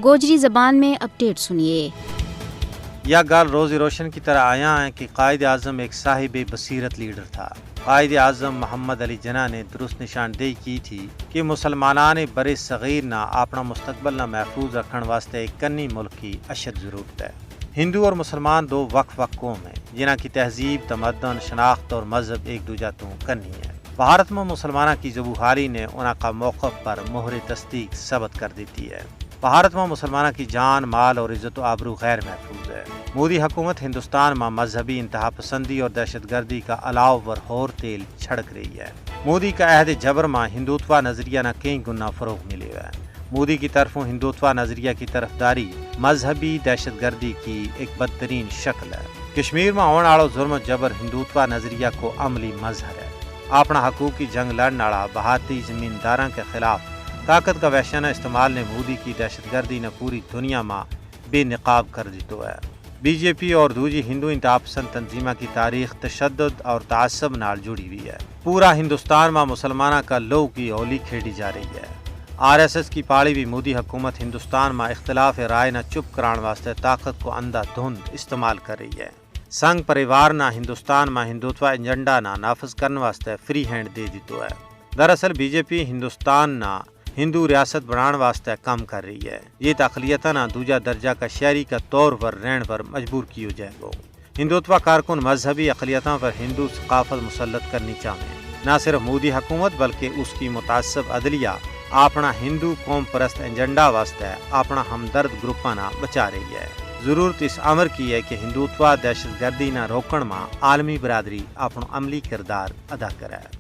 گوجری زبان میں اپڈیٹ سنیے۔ یہ گال روزی روشن کی طرح آیا ہے کہ قائد اعظم ایک صاحب بصیرت لیڈر تھا۔ قائد اعظم محمد علی جناح نے درست نشاندہی کی تھی کہ مسلمانان برے صغیر نہ اپنا مستقبل نہ محفوظ رکھنے واسطے ایک کنی ملک کی اشد ضرورت ہے۔ ہندو اور مسلمان دو وقف قوم ہیں جنہاں کی تہذیب، تمدن، شناخت اور مذہب ایک دوجہ تو کنی ہے۔ بھارت میں مسلمانوں کی زبوحالی نے انہاں کا موقف پر مہر تصدیق ثبت کر دیتی ہے۔ بھارت میں مسلمانوں کی جان، مال اور عزت و آبرو غیر محفوظ ہے۔ مودی حکومت ہندوستان میں مذہبی انتہا پسندی اور دہشت گردی کا علاوہ پر اور تیل چھڑک رہی ہے۔ مودی کا عہد جبر میں ہندوتوا نظریہ نہ کئی گنا فروغ ملے ہے۔ مودی کی طرفوں ہندوتوا نظریہ کی طرفداری مذہبی دہشت گردی کی ایک بدترین شکل ہے۔ کشمیر میں ہونے والا ظلم و جبر ہندوتوا نظریہ کو عملی مظہر ہے۔ اپنا حقوق کی جنگ لڑنے والا بھارتی زمینداراں کے خلاف طاقت کا وحشیانہ استعمال نے مودی کی دہشت گردی نے پوری دنیا میں بے نقاب کر دیتو ہے۔ بی جے پی اور دوجی ہندو انتہا پسند تنظیموں کی تاریخ تشدد اور تعصب نال جڑی ہوئی ہے۔ پورا ہندوستان میں مسلمانوں کا لو کی ہولی کھیڑی جا رہی ہے۔ آر ایس ایس کی پاڑی بھی مودی حکومت ہندوستان میں اختلاف رائے نہ چپ کران واسطے طاقت کو اندھا دھند استعمال کر رہی ہے۔ سنگھ پریوار نہ ہندوستان میں ہندوتوا ایجنڈا نہ نافذ کرنے واسطے فری ہینڈ دے دیتو ہے۔ دراصل بی جے پی ہندوستان نہ ہندو ریاست بنانے واسطے کام کر رہی ہے۔ یہ اقلیتاں نہ دوجا درجہ کا شہری کا طور پر رہن پر مجبور کیو جائے گا۔ ہندوتوا کارکن مذہبی اقلیتوں پر ہندو ثقافت مسلط کرنی چاہتے ہیں۔ نہ صرف مودی حکومت بلکہ اس کی متعصب عدلیہ اپنا ہندو قوم پرست ایجنڈا واسطے اپنا ہمدرد گروپاں نہ بچا رہی ہے۔ ضرورت اس امر کی ہے کہ ہندوتوا دہشت گردی نہ روکن میں عالمی برادری اپنا عملی کردار ادا کرے۔